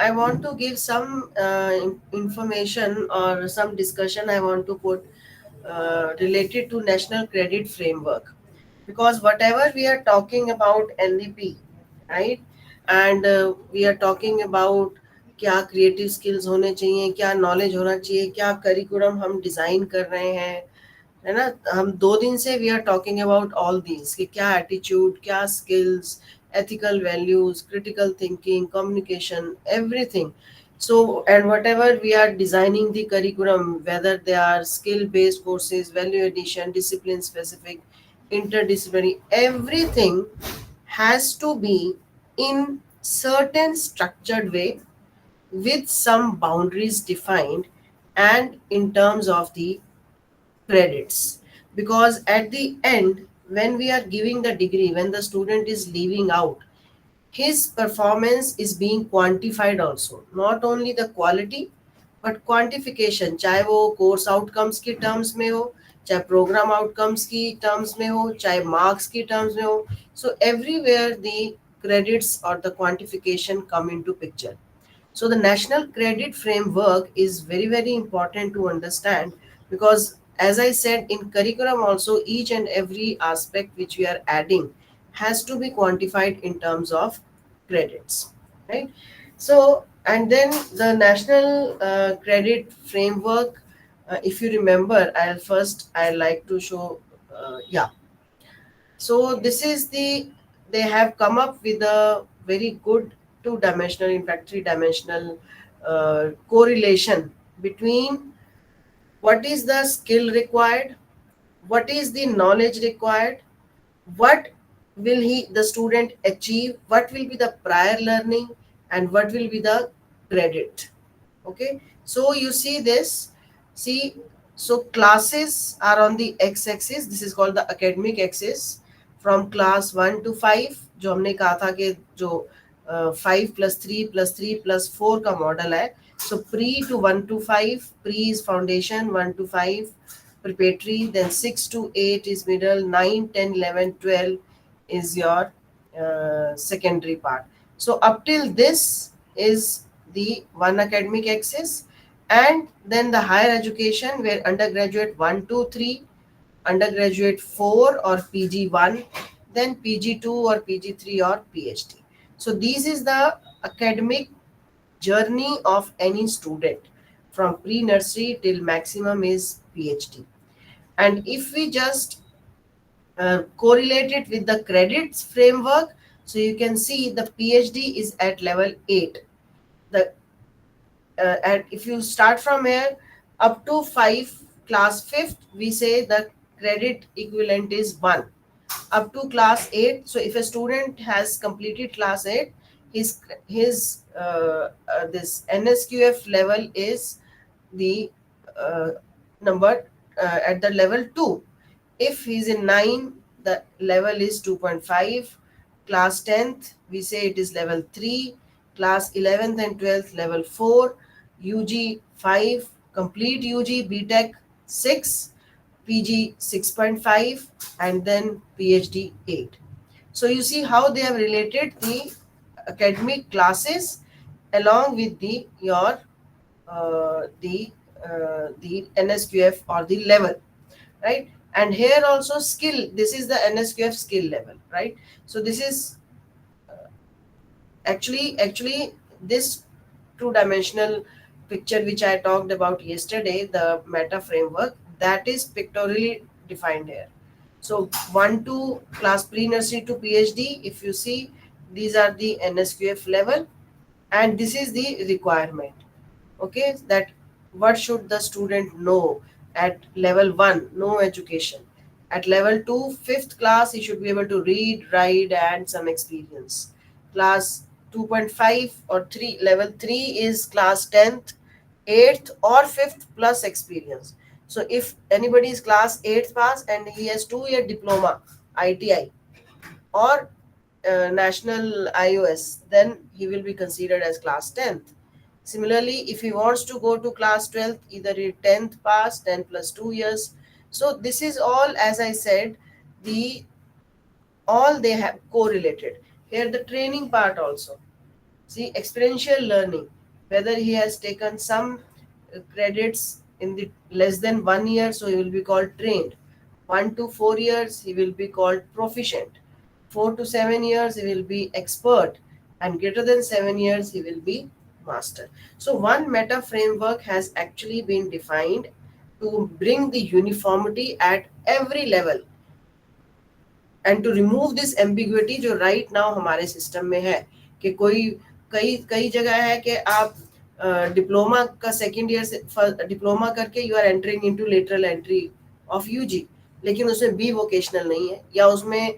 I want to give some information or some discussion I want to put related to National Credit Framework, because whatever we are talking about NDP, right, and we are talking about क्या creative skills होने चाहिए, क्या knowledge होना चाहिए, क्या curriculum हम design कर रहे हैं, है ना। हम 2 दिन से we are talking about all these कि क्या एटीट्यूड, क्या skills, ethical values, critical thinking, communication, everything. So, and whatever we are designing the curriculum, whether they are skill based courses, value addition, discipline specific, interdisciplinary, everything has to be in certain structured way with some boundaries defined and in terms of the credits, because at the end when we are giving the degree, when the student is leaving out, his performance is being quantified also, not only the quality but quantification, चाहे वो course outcomes की terms में हो, चाहे programme outcomes की terms में हो, चाहे मार्क्स की टर्म्स में हो. So everywhere the credits or the quantification come into picture. So the national credit framework is very, very important to understand, because as I said, in curriculum also each and every aspect which we are adding has to be quantified in terms of credits, right? So, and then the national credit framework, if you remember, I like to show, yeah. So this is they have come up with a very good two-dimensional, in fact three-dimensional correlation between what is the skill required, what is the knowledge required, what will the student achieve, what will be the prior learning, and what will be the credit. Okay, so you see this, see, so classes are on the x-axis, this is called the academic axis, from class 1 to 5, जो हमने कहा था कि जो 5+3+3+4 का model है. So pre to 1 to 5, pre is foundation, 1 to 5 preparatory, then 6 to 8 is middle, 9, 10, 11, 12 is your secondary part. So up till this is the one academic axis, and then the higher education where undergraduate 1 2 3, undergraduate 4 or PG 1, then PG 2 or PG 3 or PhD. So this is the academic journey of any student from pre nursery till maximum is PhD. And if we just correlate it with the credits framework, so you can see the PhD is at level 8. The and if you start from here up to 5, class 5th, we say the credit equivalent is 1 up to class 8. So if a student has completed class 8, his this NSQF level is the uh, number at the level 2. If he's in 9, the level is 2.5. Class 10th, we say it is level 3. Class 11th and 12th, level 4. UG 5, complete UG, BTech 6, PG 6.5, and then PhD 8. So you see how they have related the academic classes along with the NSQF or the level, right? And here also skill, this is the NSQF skill level, right? So this is actually this two-dimensional picture which I talked about yesterday, the meta framework, that is pictorially defined here. So 1 to class pre-nursery to PhD, if you see, these are the NSQF level, and this is the requirement. Okay, that what should the student know at level 1, no education. At level 2, fifth class, he should be able to read, write, and some experience. Class 2.5 or 3, level 3 is class 10th, 8th or 5th plus experience. So if anybody is class 8th pass and he has 2-year diploma, ITI or national IOS, then he will be considered as class 10th. Similarly, if he wants to go to class 12th, either a 10th pass, 10 plus 2 years. So this is all, as I said, the all they have correlated. Here the training part also. See, experiential learning. whether he has taken some credits in the less than 1 year, so he will be called trained. 1 to 4 years, he will be called proficient. 4 to 7 years, he will be expert, and greater than 7 years, he will be master. So one meta framework has actually been defined to bring the uniformity at every level and to remove this ambiguity जो right now हमारे system में है कि कोई कई कई जगह है कि आप डिप्लोमा का सेकेंड ईयर से डिप्लोमा करके you are entering into lateral entry of UG, लेकिन उसमें बी वोकेशनल नहीं है, या उसमें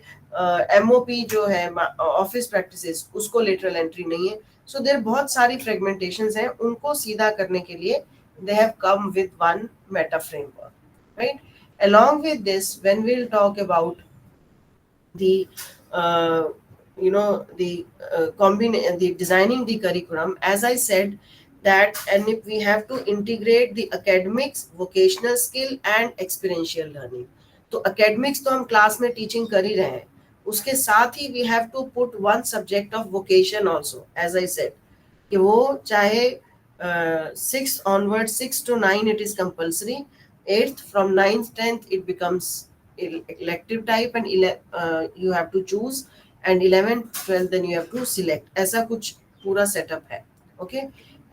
एमओपी जो है ऑफिस प्रैक्टिसेस उसको लेटरल एंट्री नहीं है. सो देयर बहुत सारी फ्रेगमेंटेशंस हैं, उनको सीधा करने के लिए they have come with one Meta framework, right. Along with this, when we'll talk about the the designing the curriculum, as I said that, and if we have to integrate the academics, vocational skill and experiential learning. तो academics तो हम class में teaching कर ही रहे हैं, उसके साथ ही we have to put one subject of vocation also, as I said कि वो चाहे 6th onwards, 6 to 9 it is compulsory, 8th from 9th 10th it becomes elective type, and you have to choose, and 11th 12th then you have to select. ऐसा कुछ पूरा setup है. Okay.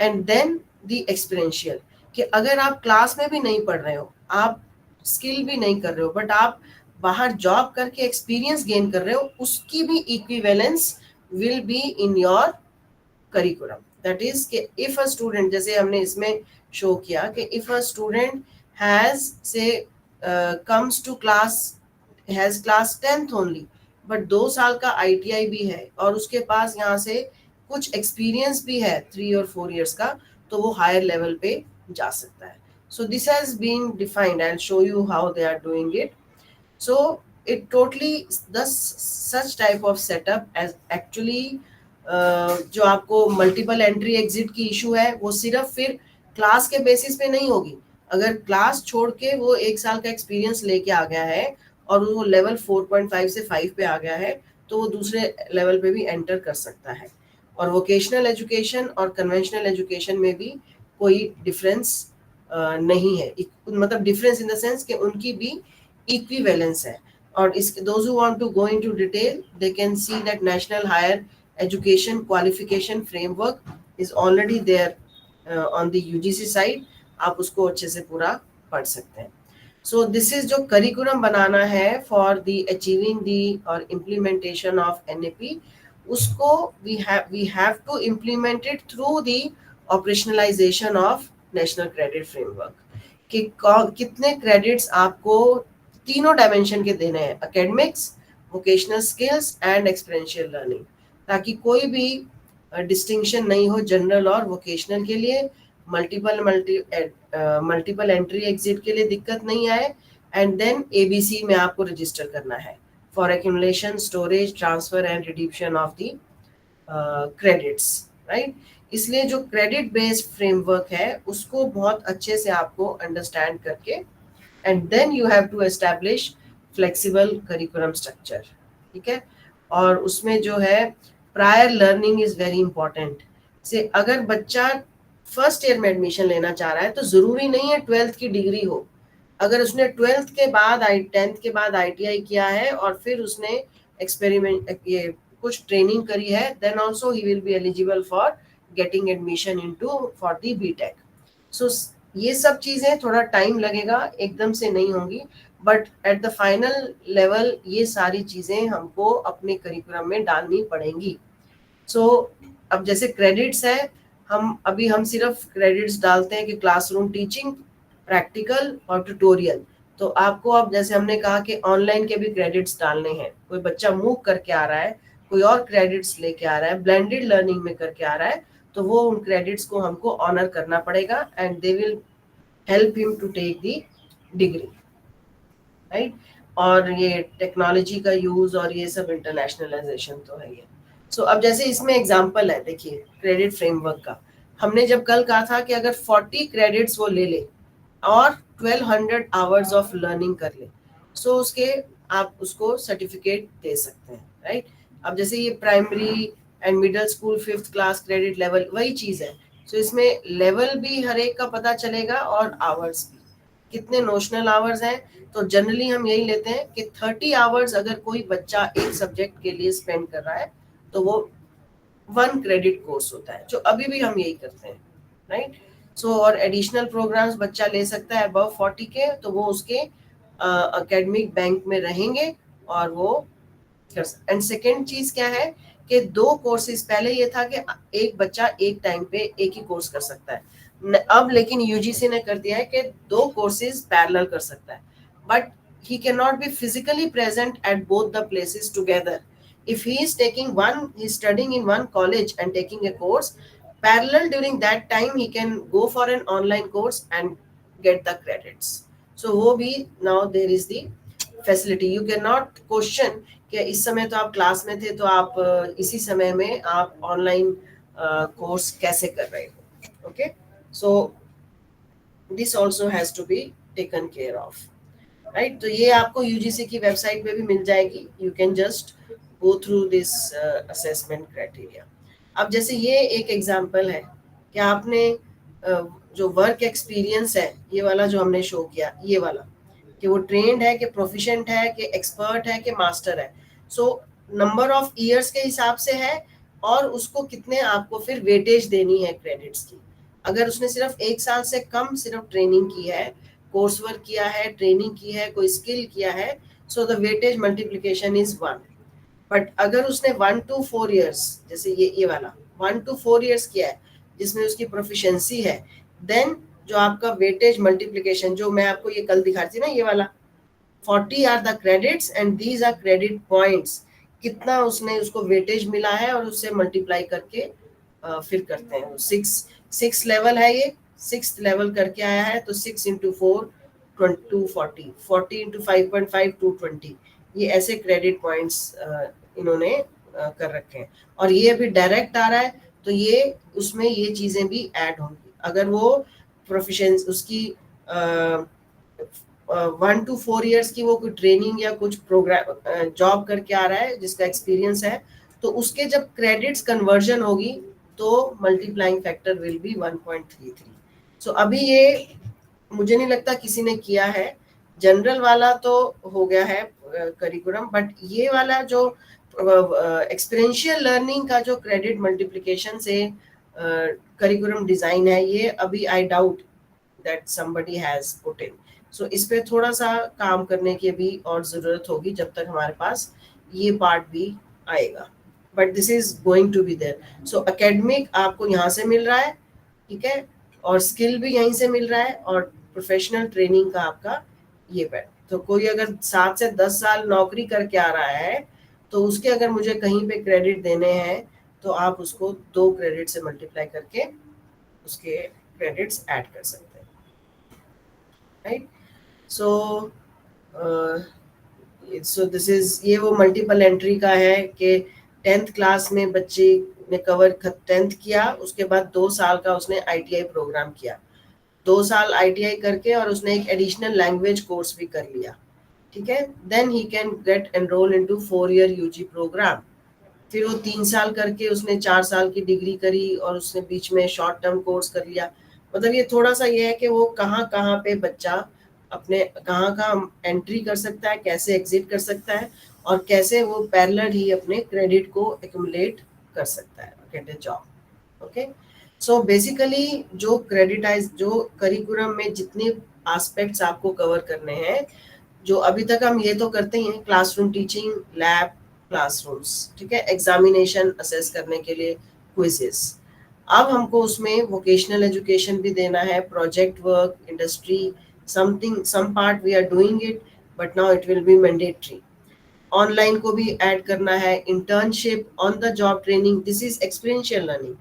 And then the experiential कि अगर आप class में भी नहीं पढ़ रहे हो, आप स्किल भी नहीं कर रहे हो, बट आप बाहर जॉब करके एक्सपीरियंस गेन कर रहे हो, उसकी भी equivalence will be in your curriculum. That is कि इफ अ स्टूडेंट, जैसे हमने इसमें शो किया कि इफ अ स्टूडेंट हैज से comes to class, has class 10th only, but 2 साल का ITI भी है और उसके पास यहाँ से कुछ एक्सपीरियंस भी है 3 और 4 years का, तो वो हायर लेवल पे जा सकता है. So this has been defined. I will show you how they are doing it. So it totally does such type of setup as actually जो आपको मल्टीपल एंट्री एग्जिट की इशू है वो सिर्फ फिर क्लास के बेसिस पे नहीं होगी. अगर क्लास छोड़ के वो 1 साल का एक्सपीरियंस लेके आ गया है और वो लेवल 4.5 से 5 पे आ गया है, तो वो दूसरे लेवल पे भी एंटर कर सकता है. और वोकेशनल एजुकेशन और कन्वेंशनल एजुकेशन में भी कोई डिफरेंस नहीं है, मतलब डिफरेंस इन द सेंस कि उनकी भी इक्विवेलेंस है. और इस those who want to go into detail, they can see that National Higher Education Qualification Framework is already there on the UGC side. आप उसको अच्छे से पूरा पढ़ सकते हैं. सो दिस इज जो करिकुलम बनाना है फॉर द अचीविंग द और इम्प्लीमेंटेशन ऑफ NAP, उसको we have to implement it through the operationalisation of national credit framework. कि कितने क्रेडिट्स आपको तीनों डायमेंशन के देने हैं, academics, vocational skills and experiential learning, ताकि कोई भी डिस्टिंक्शन नहीं हो जनरल और वोकेशनल के लिए, मल्टीपल एंट्री एग्जिट के लिए दिक्कत नहीं आए. एंड देन ABC में आपको रजिस्टर करना है for accumulation, storage, transfer and रिडीम्पशन of the credits, right. इसलिए जो क्रेडिट बेस्ड फ्रेमवर्क है उसको बहुत अच्छे से आपको अंडरस्टैंड करके, and then you have to establish flexible curriculum structure. ठीक है. और उसमें जो है prior learning is very important. से अगर बच्चा फर्स्ट ईयर में एडमिशन लेना चाह रहा है तो जरूरी नहीं है 12th की डिग्री हो. अगर उसने 12th के बाद 10th के बाद ITI किया है और फिर उसने एक्सपेरिमेंट ये कुछ ट्रेनिंग करी है, then also he will be eligible for getting admission into for the BTech. So ये सब चीजें थोड़ा टाइम लगेगा, एकदम से नहीं होंगी, but at the final level ये सारी चीजें हमको अपने करिकुलम में डालनी पड़ेंगी. सो अब जैसे क्रेडिट्स है, हम सिर्फ क्रेडिट्स डालते हैं कि क्लासरूम टीचिंग, प्रैक्टिकल और ट्यूटोरियल. तो आपको अब जैसे हमने कहा कि ऑनलाइन के भी क्रेडिट्स डालने हैं. कोई बच्चा मूव करके आ रहा है, कोई और क्रेडिट्स लेके आ रहा है, ब्लेंडेड लर्निंग में करके आ रहा है, तो वो उन क्रेडिट्स को हमको ऑनर करना पड़ेगा and they will help him to take the degree, right. और ये टेक्नोलॉजी का यूज और ये सब इंटरनेशनलाइजेशन तो है ये. सो अब जैसे इसमें एग्जांपल है, देखिए क्रेडिट फ्रेमवर्क का. हमने जब कल कहा था कि अगर 40 क्रेडिट्स वो ले ले और 1200 आवर्स ऑफ लर्निंग कर ले, सो उसके आप उसको सर्टिफिकेट दे सकते हैं, राइट. अब जैसे ये primary and middle school 5th class credit level वही चीज है. सो इसमें लेवल भी हर एक का पता चलेगा और आवर्स भी, कितने नोशनल आवर्स हैं। तो जनरली हम यही लेते हैं कि 30 आवर्स अगर कोई बच्चा एक सब्जेक्ट के लिए स्पेंड कर रहा है तो वो 1 क्रेडिट कोर्स होता है, जो अभी भी हम यही करते हैं, राइट। सो और एडिशनल प्रोग्राम्स बच्चा ले सकता है अबव 40 के, तो वो उसके एकेडमिक बैंक में रहेंगे और वो कर सकते। एंड सेकेंड चीज क्या है कि 2 कोर्सेज, पहले ये था कि एक बच्चा एक टाइम पे एक ही कोर्स कर सकता है, अब लेकिन यूजीसी ने कर दिया है कि 2 कोर्सेज पैरेलल कर सकता है, but he cannot be physically present at both the places together. If he is taking one, he's studying in one college and taking a course parallel, during that time he can go for an online course and get the credits. So wo bhi, now there is the facility, you cannot question कि इस समय तो आप class में थे, तो आप इसी समय में आप ऑनलाइन कोर्स कैसे कर रहे हो। Okay, so this also has to be taken care of, right. तो ये आपको यूजीसी की वेबसाइट पे भी मिल जाएगी, you can just go through this assessment criteria. अब जैसे ये एक एग्जांपल है कि आपने जो वर्क एक्सपीरियंस है, ये वाला जो हमने शो किया, ये वाला कि वो ट्रेंड है कि प्रोफिशिएंट है कि एक्सपर्ट है कि मास्टर है। सो नंबर ऑफ ईयर्स के हिसाब से है और उसको कितने आपको फिर वेटेज देनी है क्रेडिट्स की। अगर उसने सिर्फ 1 साल से कम सिर्फ ट्रेनिंग की है, कोर्स वर्क किया है, ट्रेनिंग की है, कोई स्किल किया है, so the weightage multiplication is 1। But अगर उसने 1 to 4 ईयर्स, जैसे ये वाला 1 to 4 ईयर्स किया है जिसमें उसकी प्रोफिशिएंसी है, देन जो आपका वेटेज मल्टीप्लिकेशन, जो मैं आपको ये कल दिखा रही थी ना, ये वाला 40 are the credits and these are credit points, कितना उसने उसको वेटेज मिला है और उससे मल्टीप्लाई करके फिर करते हैं। 6 लेवल है, ये 6th लेवल करके आया है, तो 6 into 4 240, 40 into 5.5 220, ये ऐसे क्रेडिट पॉइंट्स इन्होंने कर रखे हैं। और ये अभी डायरेक्ट आ रहा है, तो ये उसमें ये चीजें भी ऐड होंगी। अगर वो प्रोफिशिएंसी उसकी 1 to 4 ईयर्स की वो कोई ट्रेनिंग या कुछ प्रोग्राम जॉब करके आ रहा है जिसका एक्सपीरियंस है, तो उसके जब क्रेडिट्स कन्वर्जन होगी तो मल्टीप्लाइंग फैक्टर विल बी 1.33। सो अभी ये मुझे नहीं लगता किसी ने किया है, जनरल वाला तो हो गया है करिकुलम, बट ये वाला जो एक्सपीरियंशियल लर्निंग का जो क्रेडिट मल्टीप्लिकेशन से करिकुलम डिजाइन है, ये अभी I doubt that somebody has put in. So इस पे थोड़ा सा काम करने की भी और जरूरत होगी जब तक हमारे पास ये पार्ट भी आएगा, but this is going to be there. So academic आपको यहाँ से मिल रहा है, ठीक है, और स्किल भी यहीं से मिल रहा है, और प्रोफेशनल ट्रेनिंग का आपका ये पैट। तो कोई अगर 7 से 10 साल नौकरी करके आ रहा है, तो उसके अगर मुझे कहीं पे क्रेडिट देने हैं, तो आप उसको 2 क्रेडिट से मल्टीप्लाई करके उसके क्रेडिट्स ऐड कर सकते हैं, right. So so this is, ये वो मल्टीपल एंट्री का है कि 10th क्लास में बच्चे ने कवर 10th किया, उसके बाद 2 साल का उसने आईटीआई प्रोग्राम किया, 2 साल आईटीआई करके और उसने एक एडिशनल लैंग्वेज कोर्स भी कर लिया, ठीक है, then he can get enrol into 4 year UG programme. फिर वो 3 साल करके उसने 4 साल की डिग्री करी और उसने बीच में शॉर्ट टर्म कोर्स कर लिया। मतलब ये थोड़ा सा ये है कि वो कहाँ कहाँ पे बच्चा अपने कहाँ कहाँ एंट्री कर सकता है, कैसे एग्जिट कर सकता है, और कैसे वो पैरेलल ही अपने क्रेडिट को एक्यूमुलेट कर सकता है, गेट ए जॉब। ओके, सो बेसिकली जो क्रेडिटाइज जो करिकुलम में जितने एस्पेक्ट्स आपको कवर करने हैं, जो अभी तक हम ये तो करते ही हैं, क्लासरूम टीचिंग, लैब, क्लासरूम्स, ठीक है, एग्जामिनेशन असेस करने के लिए क्विजेस। अब हमको उसमें वोकेशनल एजुकेशन भी देना है, project work, industry, something, some part we are doing it, but now it will be mandatory. Online को भी ऐड करना है, internship, on the job training, this is experiential learning.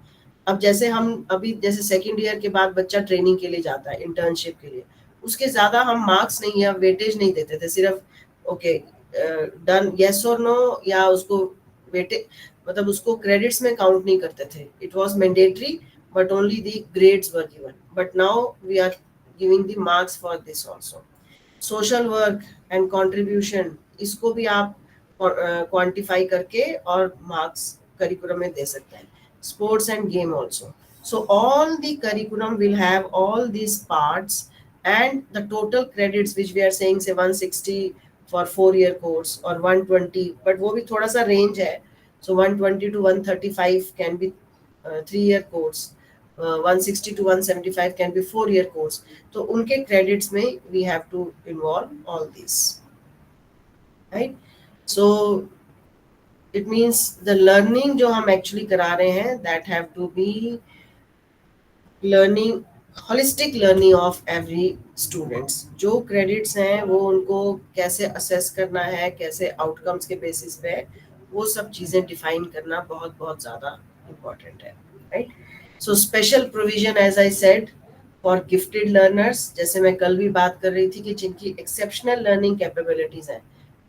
अब जैसे हम अभी जैसे 2nd ईयर के बाद बच्चा ट्रेनिंग के लिए जाता है, इंटर्नशिप के लिए, उसके ज्यादा हम मार्क्स नहीं या वेटेज नहीं देते थे, सिर्फ ओके डन यस और नो, या उसको वेटे मतलब उसको क्रेडिट्स में काउंट नहीं करते थे, it was mandatory, but only the grades were given, but now we are giving the marks for this also. Social work and contribution, इसको भी आप क्वांटिफाई करके और मार्क्स करिकुलम में दे सकते हैं। Sports end game also, So all the curriculum will have all these parts, and the total credits which we are saying say 160 for 4 year course or 120, but वो भी थोड़ा सा range है. So 120 to 135 can be 3 year course. 160 to 175 can be 4 year course. तो उनके credits में we have to involve all these, right? So it means the learning जो हम actually करा रहे हैं, that have to be learning, holistic learning of every students. जो credits हैं वो उनको कैसे असेस करना है, कैसे आउटकम्स के बेसिस पे है, वो सब चीज़ें डिफाइन करना बहुत बहुत ज़्यादा इम्पोर्टेंट है, right? So special provision as I said for gifted learners, जैसे मैं कल भी बात कर रही थी कि जिनकी एक्सेप्शनल लर्निंग कैपेबिलिटीज हैं,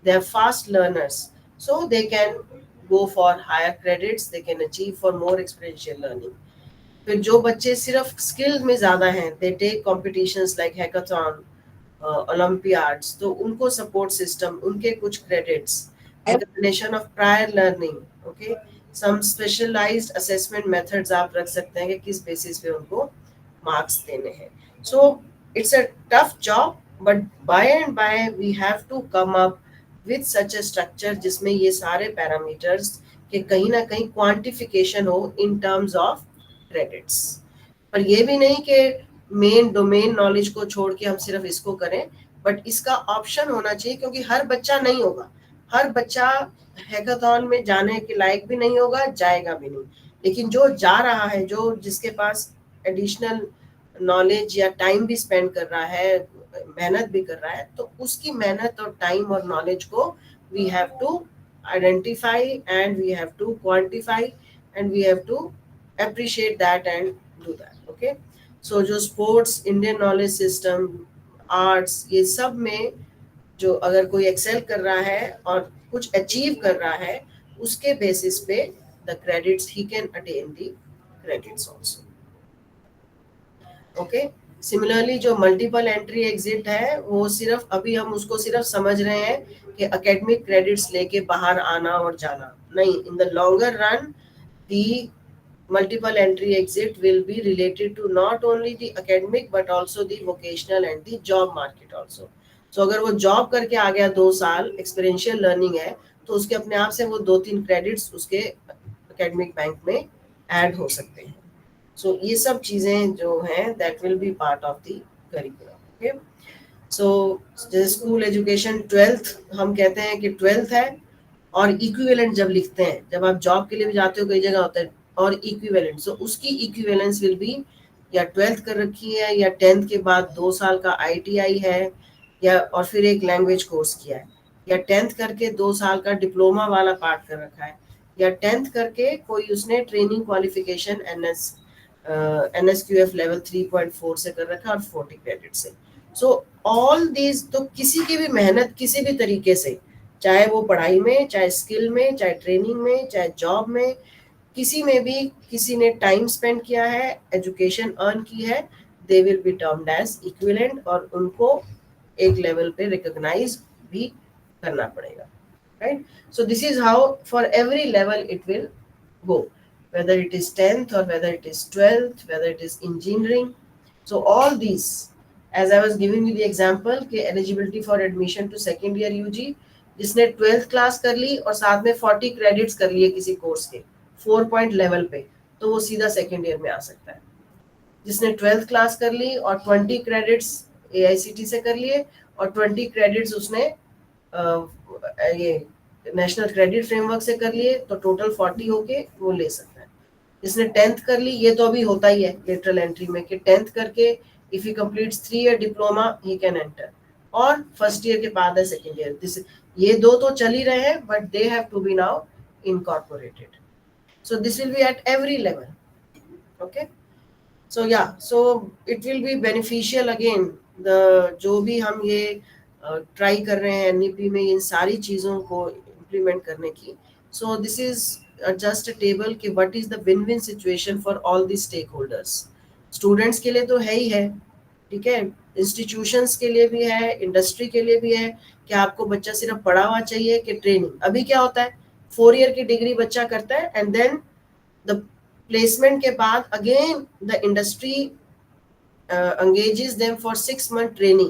they are fast learners, so they can go for higher credits, they can achieve for more experiential learning. फिर जो बच्चे सिर्फ स्किल में ज्यादा हैं, they take competitions like hackathon, olympiads, तो उनको सपोर्ट सिस्टम, उनके कुछ credits, recognition of prior learning, okay, some specialised assessment methods आप रख सकते हैं कि किस बेसिस पे उनको मार्क्स देने हैं. So it's a tough job, but by and by we have to come up with such a structure जिसमें ये सारे पैरामीटर्स के कहीं ना कहीं क्वांटिफिकेशन हो इन टर्म्स ऑफ क्रेडिट्स. पर ये भी नहीं कि मेन डोमेन नॉलेज को छोड़ के हम सिर्फ इसको करें, बट इसका ऑप्शन होना चाहिए, क्योंकि हर बच्चा नहीं होगा, हर बच्चा हैकाथॉन में जाने के लायक भी नहीं होगा, जाएगा भी नहीं. लेकिन जो जा रहा है, जो जिसके पास एडिशनल नॉलेज या टाइम भी स्पेंड कर रहा है, मेहनत भी कर रहा है, तो उसकी मेहनत और टाइम और नॉलेज को we have to identify and we have to quantify and we have to appreciate that and do that. Okay, so जो sports, Indian knowledge system, arts, ये सब में जो अगर कोई एक्सेल कर रहा है और कुछ अचीव कर रहा है, उसके बेसिस पे the credits he can attain the credits also. Okay, similarly जो मल्टीपल एंट्री एग्जिट है, वो सिर्फ अभी हम उसको सिर्फ समझ रहे हैं कि एकेडमिक क्रेडिट्स लेके बाहर आना और जाना नहीं. In the longer run the multiple entry exit will be related to not only the academic but also the vocational and the job market also. So अगर वो जॉब करके आ गया 2 साल, एक्सपीरियंशियल लर्निंग है, तो उसके अपने आप से वो 2-3 क्रेडिट्स उसके एकेडमिक बैंक में ऐड हो सकते हैं. सो ये सब चीजें जो हैं that will be part of the curriculum. Okay, so जैसे स्कूल एजुकेशन 12th, हम कहते हैं कि 12th है, और इक्विवेलेंट जब लिखते हैं, जब आप जॉब के लिए भी जाते हो, कई जगह होता है और इक्विवेलेंट, सो उसकी इक्विवेलेंस विल बी या 12th कर रखी है, या 10th के बाद 2 साल का ITI है, या और फिर एक लैंग्वेज कोर्स किया है, या 10th करके 2 साल का डिप्लोमा वाला पार्ट कर रखा है, या 10th करके कोई उसने ट्रेनिंग क्वालिफिकेशन NSQF लेवल 3.4 से कर रखा है और 40 क्रेडिट से. सो ऑल दीज, तो किसी की भी मेहनत किसी भी तरीके से, चाहे वो पढ़ाई में, चाहे स्किल में, चाहे ट्रेनिंग में, चाहे जॉब में, किसी में भी किसी ने टाइम स्पेंड किया है, एजुकेशन अर्न की है, they will be termed as equivalent, और उनको एक लेवल पे रिकॉग्नाइज भी करना पड़ेगा, right? So this is how for every level it will go, whether it is 10th or whether it is 12th, whether it is engineering. So all these, as I was giving you the example कि eligibility for admission to second year UG, जिसने 12th class कर ली और साथ में 40 credits कर लिए किसी course के 4 पॉइंट लेवल पे, तो वो सीधा सेकेंड ईयर में आ सकता है. जिसने 12th क्लास कर ली और 20 क्रेडिट्स AICT से कर लिए और 20 क्रेडिट्स उसने ये नेशनल क्रेडिट फ्रेमवर्क से कर लिए, तो टोटल 40 होके वो ले सकता है. जिसने 10th कर ली, ये तो अभी होता ही है लेटरल एंट्री में कि 10th करके if he completes 3 year diploma he can enter, और फर्स्ट ईयर के बाद है सेकेंड ईयर. दिस, ये दो तो चल ही रहे हैं, but they have to be now incorporated. So this will be at every level. Okay, so yeah, so it will be beneficial again, the जो भी हम ये ट्राई कर रहे हैं NEP में इन सारी चीज़ों को इम्प्लीमेंट करने की. So this is just a table कि what is the win-win situation for all the stakeholders. Students के लिए तो है ही है, ठीक है, इंस्टीट्यूशंस के लिए भी है, इंडस्ट्री के लिए भी है कि आपको बच्चा सिर्फ पढ़ा हुआ चाहिए कि ट्रेनिंग. अभी क्या होता है, 4 ईयर की डिग्री बच्चा करता है एंड देन द प्लेसमेंट के बाद again the industry engages them for 6 month training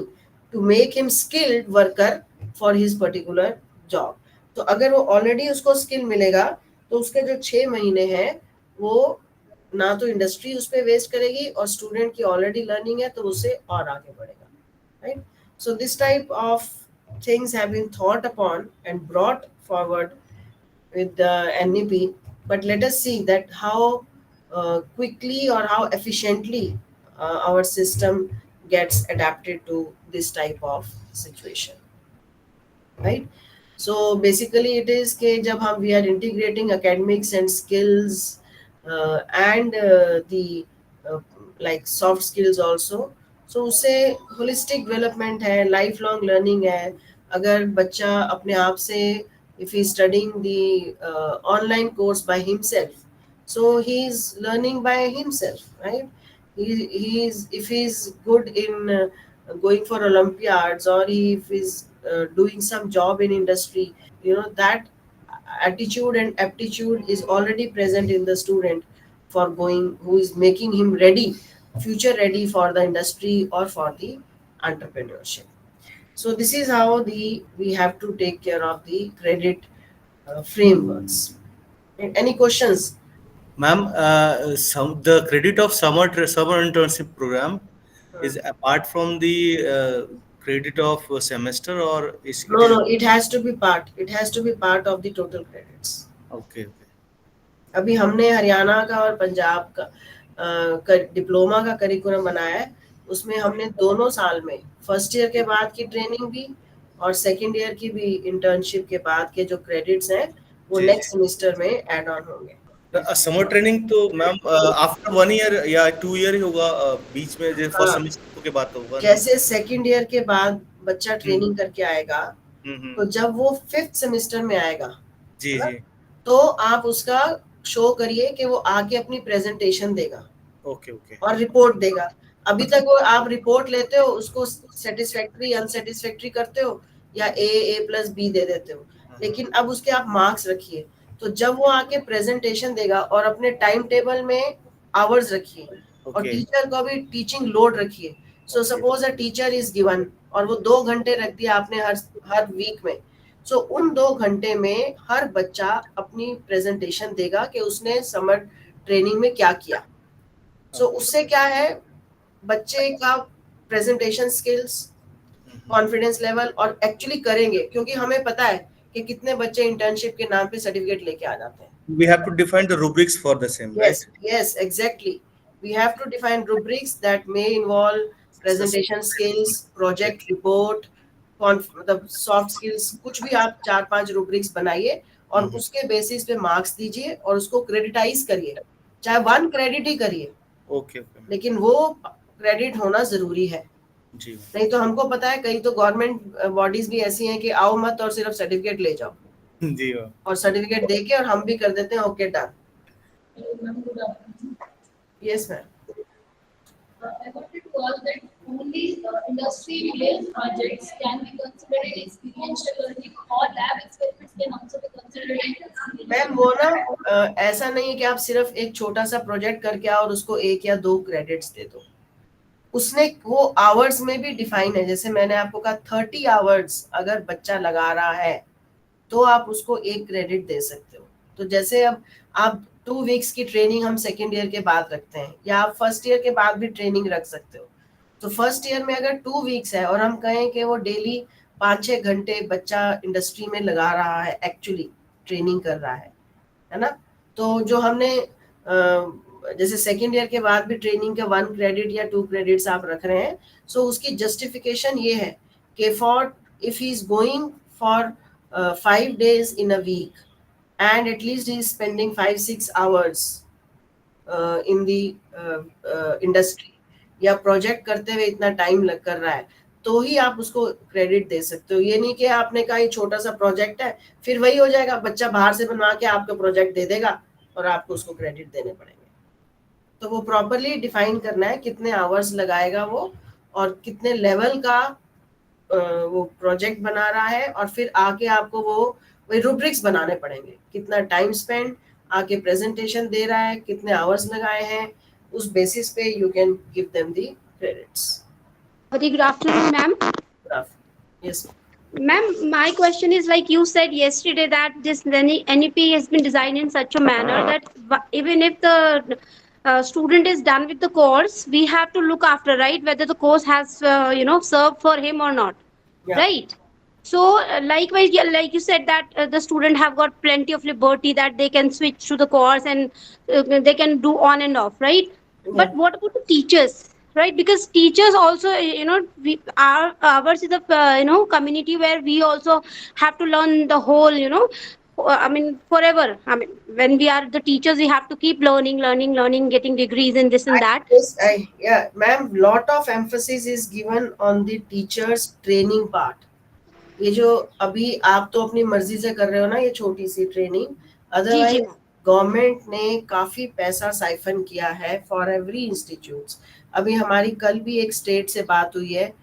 to make him skilled worker for his particular job. तो अगर वो ऑलरेडी उसको स्किल मिलेगा तो उसके जो 6 महीने हैं वो ना तो इंडस्ट्री उस पर वेस्ट करेगी और स्टूडेंट की ऑलरेडी लर्निंग है तो उससे और आगे बढ़ेगा, right? So this type of things have been thought upon and brought forward with the NEP, but let us see that how quickly or how efficiently our system gets adapted to this type of situation, right? So basically it is कि जब हम we are integrating academics and skills and the uh, like soft skills also, so उससे holistic development है, lifelong learning है. अगर बच्चा अपने आप से if he is studying the online course by himself, so he is learning by himself, right? He is, if he is good in going for Olympiads, or he if is doing some job in industry, that attitude and aptitude is already present in the student for going, who is making him ready, future ready for the industry or for the entrepreneurship. So this is how the we have to take care of the credit frameworks. Any questions? Ma'am, the credit of summer internship program is apart from the credit of a semester, or it No, is no, it has to be part. It has to be part of the total credits. okay? Okay. अभी हमने हरियाणा का और पंजाब का diploma का curriculum बनाया है. उसमें हमने दोनों साल में फर्स्ट ईयर के बाद की ट्रेनिंग भी और सेकंड ईयर की भी इंटर्नशिप के बाद के जो क्रेडिट्स हैं वो जी, नेक्स्ट सेमेस्टर में ऐड ऑन होंगे. समर ट्रेनिंग तो मैम आफ्टर 1 ईयर या 2 ईयर ही होगा, बीच में जो फर्स्ट हाँ, सेमेस्टर के बाद तो होगा नहीं. जैसे सेकंड ईयर के बाद बच्चा ट्रेनिंग करके आएगा तो जब वो फिफ्थ सेमेस्टर में आएगा, जी है ना, जी. तो आप उसका शो करिए कि वो आके अपनी प्रेजेंटेशन देगा ओके ओके. और रिपोर्ट देगा. अभी तक वो आप रिपोर्ट लेते हो, उसको सेटिस्फैक्ट्री अनसेटिस्फैक्ट्री करते हो या A+B दे देते हो, लेकिन अब उसके आप मार्क्स रखिए. तो जब वो आके प्रेजेंटेशन देगा और अपने टाइम टेबल में आवर्स रखिए और ओके. टीचर को भी टीचिंग लोड रखिए. So suppose a teacher is given और वो 2 घंटे रख दिया आपने हर वीक में. सो उन 2 घंटे में हर बच्चा अपनी प्रेजेंटेशन देगा कि उसने समर ट्रेनिंग में क्या किया. सो उससे क्या है, बच्चे का प्रेजेंटेशन स्किल्स, कॉन्फिडेंस लेवल और एक्चुअली करेंगे, क्योंकि हमें पता है कि कितने बच्चे इंटर्नशिप के नाम पे सर्टिफिकेट लेके आ जाते हैं. We have to define the rubrics for the same, right? Yes, exactly. We have to define rubrics that may involve presentation skills, project report, मतलब सॉफ्ट स्किल्स, कुछ भी आप 4-5 rubrics बनाइए और उसके बेसिस पे मार्क्स दीजिए और उसको क्रेडिटाइज करिए, चाहे 1 क्रेडिट ही करिए. Okay okay. लेकिन वो क्रेडिट होना जरूरी है. जी. नहीं तो हमको पता है कई तो गवर्नमेंट बॉडीज भी ऐसी हैं कि आओ मत और सिर्फ सर्टिफिकेट ले जाओ जी. और सर्टिफिकेट दे के और हम भी कर देते हैं okay done. Yes ma'am. I wanted to ask that only industry-related projects can be considered in experiential learning, or lab experiments can also be considered in experiential. Ma'am वो ना ऐसा नहीं है कि आप सिर्फ एक छोटा सा प्रोजेक्ट करके आओ और उसको 1 या 2 क्रेडिट्स दे दो. उसने वो आवर्स में भी डिफाइन है. जैसे मैंने आपको कहा 30 आवर्स अगर बच्चा लगा रहा है तो आप उसको 1 क्रेडिट दे सकते हो. तो जैसे अब आप 2 वीक्स की ट्रेनिंग हम सेकेंड ईयर के बाद रखते हैं या आप फर्स्ट ईयर के बाद भी ट्रेनिंग रख सकते हो. तो फर्स्ट ईयर में अगर 2 वीक्स है और हम कहें कि वो डेली 5-6 घंटे बच्चा इंडस्ट्री में लगा रहा है, एक्चुअली ट्रेनिंग कर रहा है ना, तो जो हमने जैसे सेकेंड ईयर के बाद भी ट्रेनिंग का 1 क्रेडिट या 2 क्रेडिट्स आप रख रहे हैं, सो उसकी जस्टिफिकेशन ये है कि for if he is going for 5 days in a week and at least he is spending 5-6 hours in the industry या प्रोजेक्ट करते हुए इतना टाइम लग कर रहा है, तो ही आप उसको क्रेडिट दे सकते हो. ये नहीं कि आपने कहा ये छोटा सा प्रोजेक्ट है, फिर वही हो जाएगा, बच्चा बाहर से बनवा के आपको प्रोजेक्ट दे देगा और आपको उसको क्रेडिट देने पड़ेंगे. तो वो प्रॉपरली डिफाइन करना है कितने आवर्स लगाएगा वो और कितने लेवल का वो प्रोजेक्ट बना रहा है, और फिर आके आपको वो रूब्रिक्स बनाने पड़ेंगे, कितना टाइम स्पेंड, आके प्रेजेंटेशन दे रहा है, कितने आवर्स लगाए हैं, उस बेसिस पे you can give them the credits. Very good afternoon, ma'am. Yes. Ma'am, my question is like you said yesterday that this NEP has been designed in such a manner that even if the student is done with the course, we have to look after, right, whether the course has served for him or not, Yeah. right? So likewise, yeah, like you said that the student have got plenty of liberty that they can switch to the course and they can do on and off, right? But what about the teachers, right? Because teachers also, ours is a community where we also have to learn the whole, I mean, forever. I mean, when we are the teachers, we have to keep learning, getting degrees in this and that. Yeah, ma'am, lot of emphasis is given on the teachers training part. ये जो अभी आप तो अपनी मर्जी से कर रहे हो ना, ये छोटी सी ट्रेनिंग, अदरवाइज गवर्नमेंट ने काफी पैसा साइफन किया है फॉर एवरी इंस्टीट्यूट्स. अभी हमारी कल भी एक स्टेट से बात हुई है,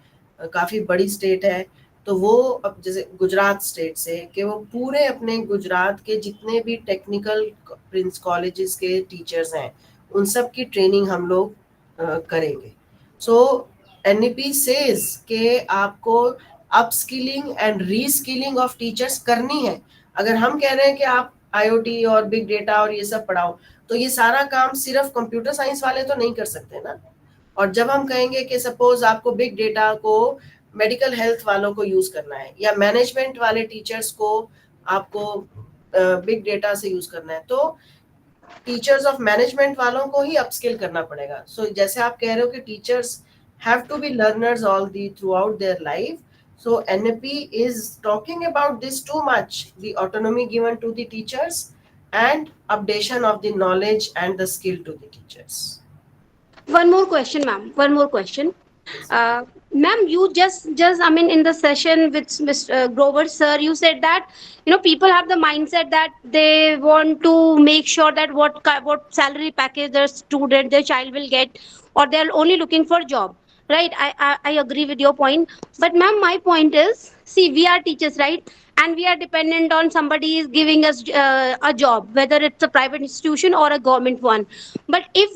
काफी बड़ी स्टेट है, तो वो अब जैसे गुजरात स्टेट से, कि वो पूरे अपने गुजरात के जितने भी टेक्निकल प्रिंस कॉलेजेस के टीचर्स हैं उन सब की ट्रेनिंग हम लोग करेंगे. सो एनईपी सेज के आपको upskilling and reskilling of teachers करनी है. अगर हम कह रहे हैं कि आप आईओटी और बिग डेटा और ये सब पढ़ाओ, तो ये सारा काम सिर्फ कंप्यूटर साइंस वाले तो नहीं कर सकते ना. और जब हम कहेंगे कि सपोज आपको बिग डेटा को मेडिकल हेल्थ वालों को यूज करना है, या मैनेजमेंट वाले टीचर्स को आपको बिग डेटा से यूज करना है, तो टीचर्स ऑफ मैनेजमेंट वालों को ही अपस्किल करना पड़ेगा. सो जैसे आप कह रहे हो कि teachers have to be learners all the throughout their life. So NEP is talking about this too much, the autonomy given to the teachers and updation of the knowledge and the skill to the teachers. One more question, ma'am. One more question. Ma'am, you just I mean, in the session with Mr. Grover sir, you said that people have the mindset that they want to make sure that what salary package their child will get, or they are only looking for job. Right, I agree with your point, but ma'am, my point is, see, we are teachers, right, and we are dependent on somebody is giving us a job, whether it's a private institution or a government one. But if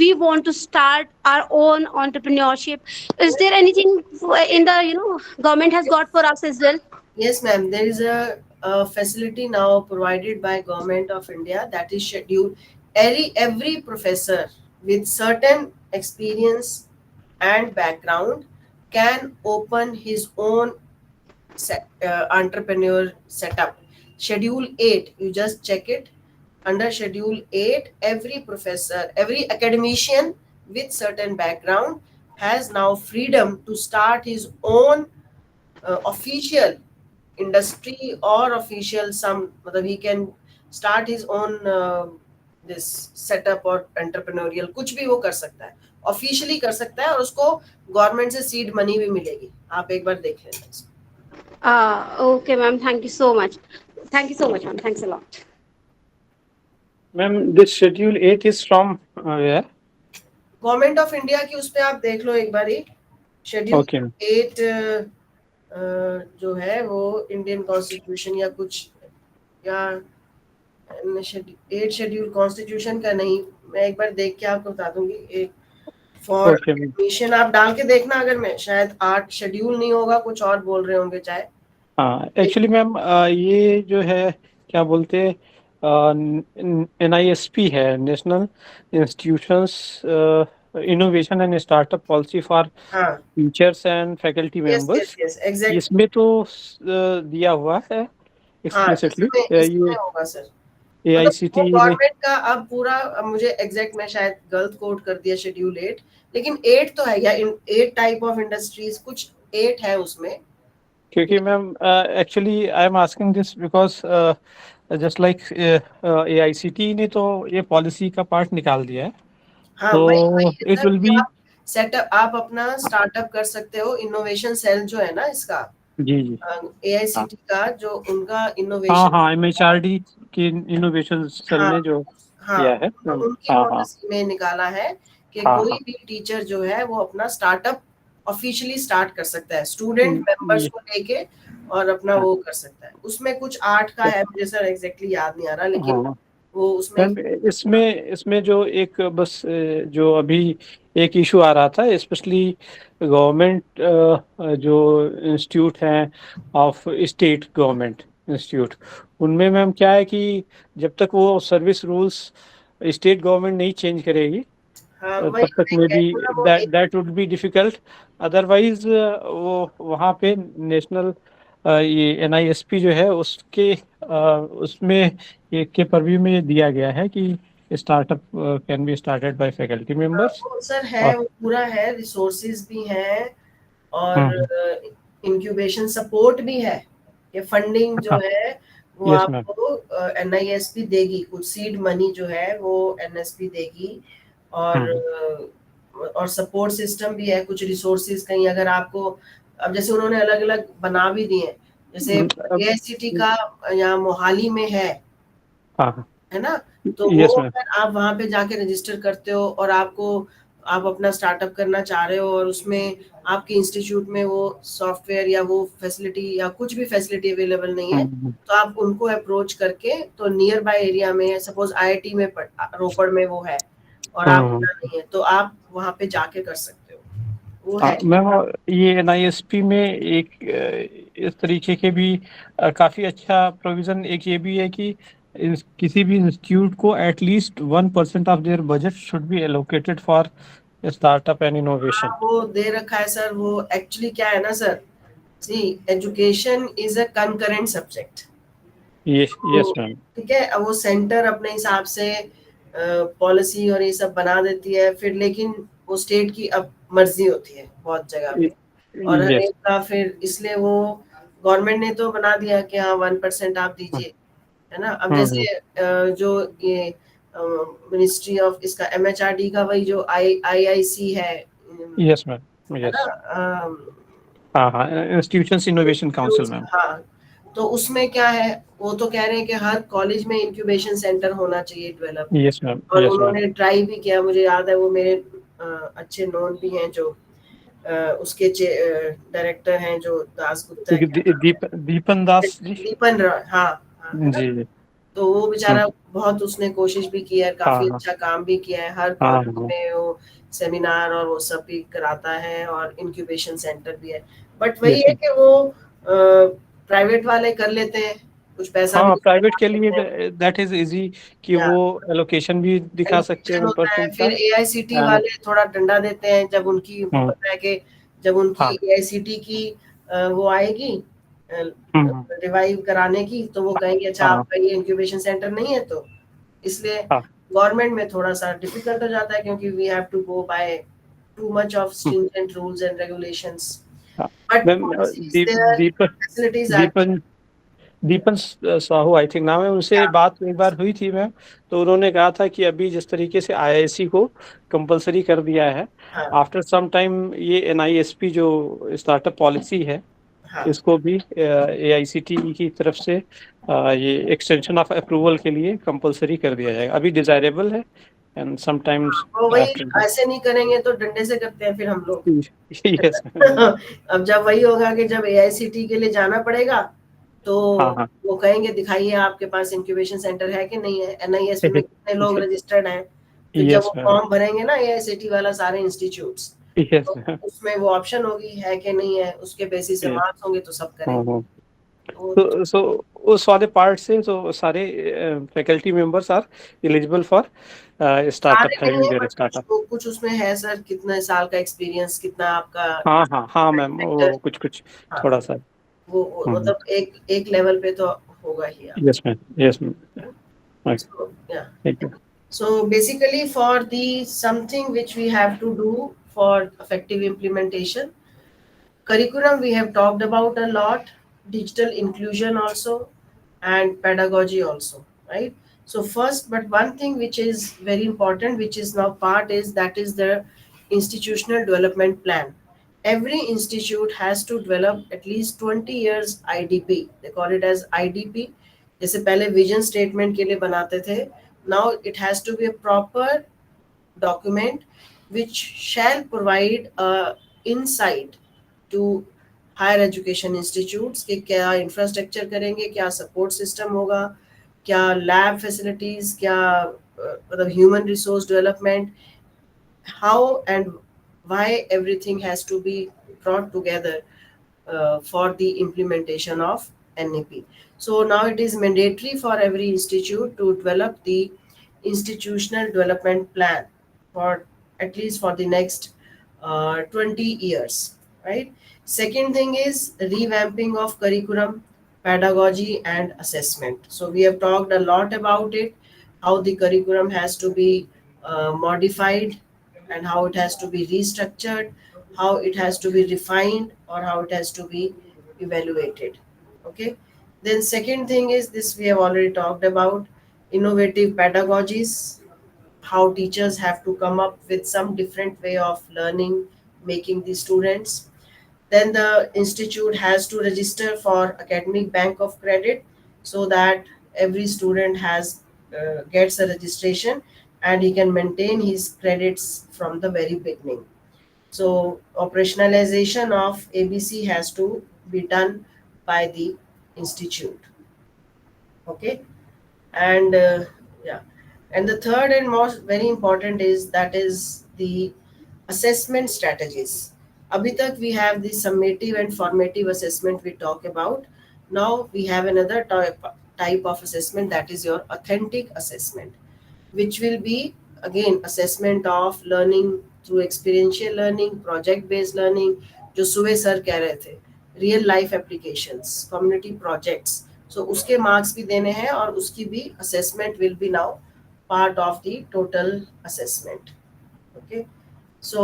we want to start our own entrepreneurship, is there anything in the government has got for us as well? Yes, ma'am, there is a facility now provided by Government of India that is scheduled. Every professor with certain experience and background can open his own entrepreneur setup. Schedule 8, you just check it. Under Schedule 8, every professor, every academician with certain background has now freedom to start his own official industry or official he can start his own this setup or entrepreneurial, कुछ भी वो कर सकता है, officially कर सकता है, और उसको गवर्नमेंट से सीड मनी भी मिलेगी. आप एक बार देख लेना. Okay, ma'am, thank you so much, ma'am, thanks a lot. Ma'am, this Schedule 8 is from where? Government of India की उस पे आप देख लो एक बारी. Schedule Okay. 8 जो है वो इंडियन कॉन्स्टिट्यूशन या कुछ, या 8 शेड्यूल कॉन्स्टिट्यूशन का नहीं, मैं एक बार देख के आपको बता दूंगी. एक फॉर एडमिशन आप डाल के देखना, अगर मैं शायद 8 शेड्यूल नहीं होगा, कुछ और बोल रहे होंगे चाहे. हाँ, एक्चुअली मैम ये जो है क्या बोलते हैं, NISP है, national institutions innovation and startup policy for teachers and faculty members. इसमें तो दिया हुआ है एक्सप्लिसिटली. ये होगा सर, AICTE गवर्नमेंट का. अब पूरा, अब मुझे एग्जैक्ट मैं शायद गलत कोड कर दिया शेड्यूल 8, लेकिन 8 तो है, या 8 टाइप ऑफ इंडस्ट्रीज कुछ 8 है उसमें. क्योंकि ma'am actually I am asking this because just like AICTE ने तो ये पॉलिसी का पार्ट निकाल दिया है. हाँ, तो इट विल बी सेटअप, आप अपना स्टार्टअप कर सकते हो. इनोवेशन सेल जो है ना इसका, जी AICTE का जो उनका इनोवेशन, हाँ MHRD की इनोवेशन सेल ने जो किया है, उनकी पॉलिसी में निकाला है कि कोई भी टीचर जो है वो अपना स्टार्टअप ऑफिशियली स्टार्ट कर सकता है, स्टूडेंट मेंबर्स को लेके, और अपना वो कर सकता है. उसमें कुछ 8 का है, मुझे सर एग्जैक्टली याद नहीं आ रहा, लेकिन वो उसमें इसमें जो एक बस जो अभी एक इशू आ रहा था, स्पेशली गवर्नमेंट जो इंस्टीट्यूट हैं ऑफ स्टेट गवर्नमेंट इंस्टीट्यूट, उनमें मैम क्या है कि जब तक वो सर्विस रूल्स स्टेट गवर्नमेंट नहीं चेंज करेगी वही तब तक मे बी कहूँगा, वो that would be difficult. Otherwise वो वहाँ पे नेशनल ये NISP जो है उसके उसमें एक के परव्यू में ये दिया गया है कि startup can be started by faculty members. Sir है, और वो पूरा है, रिसोर्सेज भी हैं और हम्म, इंक्यूबेशन सपोर्ट भी है। ये फंडिंग जो हाँ, है वो यस मैम, आपको NISP देगी, कुछ सीड मनी जो है वो NSP देगी और हम्म, सपोर्ट सिस्टम भी है, कुछ रिसोर्सेज कहीं अगर आपको, अब जैसे उन्होंने अलग अलग बना भी दिए हैं, जैसे AICT का यहाँ मोहाली में हाँ, है ना, तो वो यस मैम, अगर आप वहाँ पे जाके रजिस्टर करते हो और आप अपना स्टार्टअप करना चाह रहे हो और उसमें आपके इंस्टीट्यूट में वो सॉफ्टवेयर या वो फैसिलिटी या कुछ भी फैसिलिटी अवेलेबल नहीं है, तो आप उनको अप्रोच करके, तो नियर बाय एरिया में सपोज IIT में रोपड़ में वो है और आप नहीं है तो आप वहाँ पे जाके कर सकते हो, वो है। मैम ये NISP में एक इस तरीके के भी काफी अच्छा प्रोविजन एक ये भी है कि किसी भी इंस्टीट्यूट को at least 1% of their budget should be allocated for startup and innovation. वो दे रखा है सर, वो एक्चुअली क्या है ना sir, see education is a concurrent subject. Yes ma'am, ठीक है, अब वो सेंटर अपने हिसाब से पॉलिसी और ये सब बना देती है फिर, लेकिन वो स्टेट की अब मर्जी होती है बहुत जगह पे, और हर यस, एक का फिर, इसलिए वो गवर्नमेंट ने तो बना दिया कि हाँ 1% आप दीजिए, है ना। अब जैसे जो ये मिनिस्ट्री ऑफ इसका MHRD का वही जो IIC यस मैम, है ना, यस, हाँ हाँ, इंस्टीट्यूशंस इनोवेशन काउंसिल मैम, हाँ, तो उसमें क्या है, वो तो कह रहे हैं कि हर कॉलेज में इंक्यूबेशन सेंटर होना चाहिए डेवलप, यस मैम, और यस मैम, उन्होंने ट्राई भी किया, मुझे याद है वो मेरे अच्छे नोन भी हैं जो उसके डायरेक्टर हैं जो दास गुप्ता है, क्या नाम है? दीपन दास जी, दीपन हाँ, हाँ है ना, जी जी, तो वो बेचारा बहुत उसने कोशिश भी की है, हाँ काफी हाँ अच्छा काम भी किया है, हर हाँ कॉलेज हाँ, में वो सेमिनार और वो सब भी कराता है और इंक्यूबेशन सेंटर भी है। बट वही यस है मैम, कि वो प्राइवेट वाले कर लेते हैं, कुछ पैसा भी हाँ प्राइवेट लगा के लिए देते हैं, दैट इज इजी कि या वो एलोकेशन भी दिखा सकते हैं एलोकेशन होता है, 1% का। फिर AICT एंड वाले थोड़ा डंडा देते हैं जब उनकी, उनको पता है कि जब उनकी हाँ, AICT की वो आएगी हम्म, रिवाइव कराने की, तो वो कहेंगे अच्छा हाँ आपका ये इंक्यूबेशन सेंटर नहीं है, तो इसलिए हाँ, गवर्नमेंट में थोड़ा सा डिफिकल्ट हो जाता है क्योंकि we have to go by too much of hmm, stringent rules and regulations, हाँ but मैम, policy is there, Deepan facilities are Deepan Deepan Sahu I think नाम है, उनसे yeah, बात एक बार हुई थी मैम, तो उन्होंने कहा था कि अभी जिस तरीके से IIC को कंपलसरी कर दिया है, हाँ आफ्टर सम टाइम ये NISP जो स्टार्टअप पॉलिसी है हाँ, इसको भी AICTE की तरफ से ये एक्सटेंशन ऑफ अप्रूवल के लिए कंपलसरी कर दिया जाएगा। अभी डिजायरेबल है एंड समटाइम्स वो वही आफ्टर ऐसे नहीं करेंगे तो डंडे से करते हैं फिर हम लोग। यस, अब जब वही होगा कि जब AICT के लिए जाना पड़ेगा तो हाँ हाँ, वो कहेंगे दिखाइए आपके पास इंक्यूबेशन सेंटर है कि नहीं है, NISP में कितने लोग रजिस्टर्ड हैं, फिर जब यस वो मैम, फॉर्म भरेंगे ना AICT वाला सारे इंस्टीट्यूट्स, यस तो मैम, उसमें वो ऑप्शन होगी है कि नहीं है, उसके बेसिस से मार्क्स होंगे तो सब करेंगे। तो तो सो उस वाले पार्ट से तो सारे faculty members are eligible for startup, सारे नहीं हैविंग है देयर बट स्टार्टअप। कुछ उसमें है सर, कितने साल का एक्सपीरियंस, कितना आपका हाँ हाँ हाँ मैम, सेक्टर, वो कुछ कुछ हाँ थोड़ा सा, वो मतलब एक एक लेवल पे तो होगा ही आप। Yes ma'am, yes ma'am, So, yeah. Thank you, So basically for the something which we have to do for effective implementation, curriculum we have talked about a lot, digital inclusion also, and pedagogy also, right? So first, but one thing which is very important, which is now part is that is the institutional development plan. Every institute has to develop at least 20 years IDP. They call it as IDP. जैसे पहले vision statement के लिए बनाते थे, now it has to be a proper document which shall provide a insight to higher education institutes के क्या infrastructure करेंगे, क्या सपोर्ट सिस्टम होगा, क्या lab facilities, क्या मतलब human resource development, how and why everything has to be brought together for the implementation of NAP. So now it is mandatory for every institute to develop the institutional development plan for at least for the next 20 years, right? Second thing is revamping of curriculum, pedagogy and assessment. So we have talked a lot about it, how the curriculum has to be modified and how it has to be restructured, how it has to be refined or how it has to be evaluated. Okay. Then second thing is this we have already talked about, innovative pedagogies, how teachers have to come up with some different way of learning, making the students. Then the institute has to register for academic bank of credit so that every student has gets a registration and he can maintain his credits from the very beginning. So operationalization of ABC has to be done by the institute. Okay, and yeah, and the third and most very important is that is the assessment strategies. Abhi tak we have the summative and formative assessment we talk about. Now we have another type of assessment, that is your authentic assessment, which will be again assessment of learning through experiential learning, project based learning, जो सुबह sir कह रहे थे, real life applications, community projects, so उसके marks भी देने हैं और उसकी भी assessment will be now part of the total assessment. Okay, so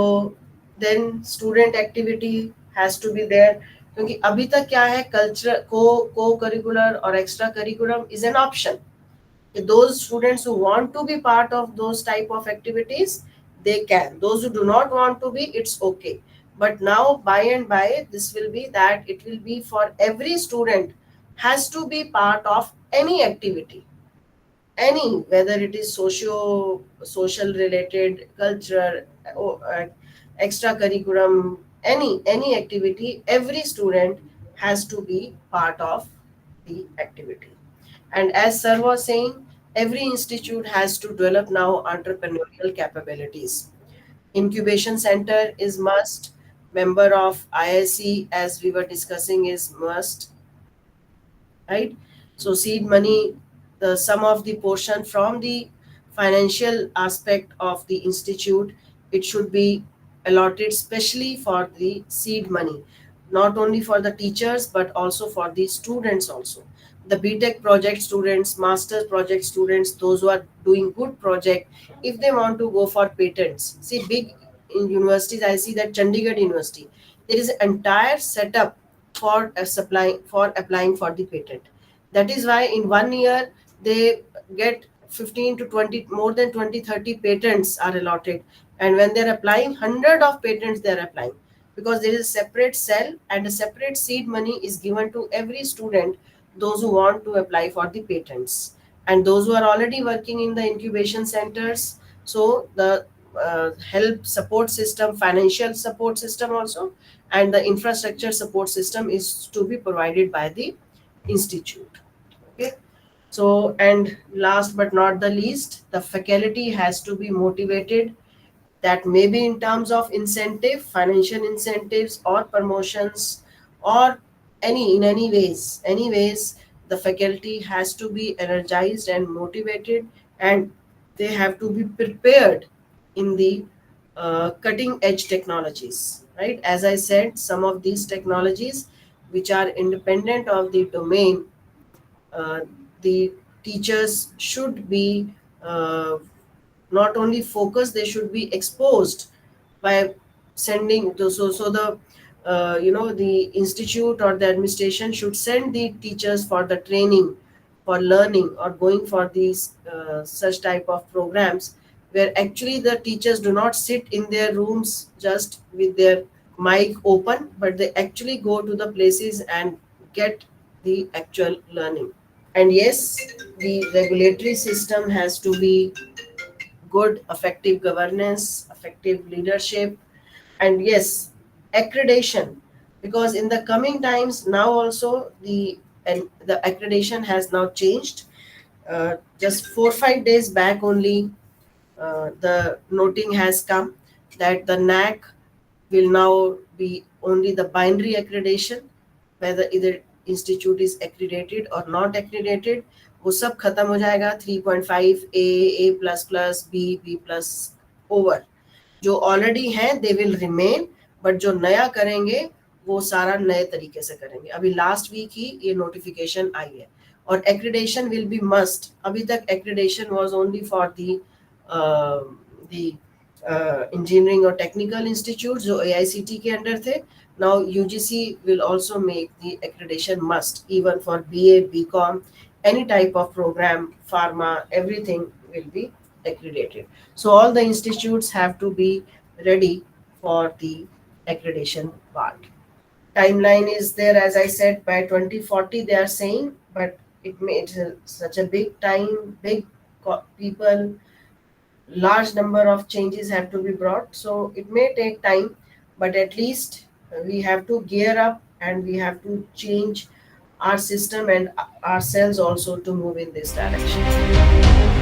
then student activity has to be there, क्योंकि अभी तक क्या है, कल्चर को करिकुलर और extra curriculum is an option. Those students who want to be part of those type of activities, they can. Those who do not want to be, it's okay. But now by and by this will be that it will be for every student has to be part of any activity, any, whether it is social related, cultural, extra curriculum, any activity, every student has to be part of the activity. And as sir was saying, every institute has to develop now entrepreneurial capabilities. Incubation center is must. Member of IIC, as we were discussing, is must. Right? So seed money, the sum of the portion from the financial aspect of the institute, it should be allotted specially for the seed money, not only for the teachers but also for the students also. The BTech project students, master's project students, those who are doing good project, if they want to go for patents, see big in universities, I see that Chandigarh University, there is an entire setup for applying for the patent. That is why in 1 year they get 15 to 20, more than 20-30 patents are allotted, and when they're applying, 100 of patents they're applying, because there is a separate cell and a separate seed money is given to every student, those who want to apply for the patents, and those who are already working in the incubation centers. So the help support system, financial support system also, and the infrastructure support system is to be provided by the institute. Okay, so and last but not the least, the faculty has to be motivated, that may be in terms of incentive, financial incentives or promotions, or any ways the faculty has to be energized and motivated, and they have to be prepared in the cutting edge technologies, right? As I said, some of these technologies which are independent of the domain, uh, the teachers should be not only focused, they should be exposed by sending to, so the the institute or the administration should send the teachers for the training, for learning or going for these such type of programs, where actually the teachers do not sit in their rooms just with their mic open, but they actually go to the places and get the actual learning. And yes, the regulatory system has to be good, effective governance, effective leadership, and yes, accreditation, because in the coming times now also the accreditation has now changed. just 4-5 days back only, the noting has come that the NAC will now be only the binary accreditation, whether either institute is accredited or not accredited, वो सब खत्म हो जाएगा. 3.5 A++, B++ over. जो already हैं they will remain, but जो नया करेंगे वो सारा नए तरीके से करेंगे. अभी लास्ट वीक ही ये नोटिफिकेशन आई है. और एक्रीडेशन विल बी मस्ट. अभी तक accreditation was only for the engineering और टेक्निकल इंस्टीट्यूट जो AICT के अंडर थे. Now UGC will also make the accreditation must, even for BA, BCom, any type of program, pharma, everything will be accredited. So all the institutes have to be ready for the accreditation part. Timeline is there, as I said, by 2040 they are saying, but it's such a big time, big people, large number of changes have to be brought, so it may take time, but at least we have to gear up and we have to change our system and ourselves also to move in this direction.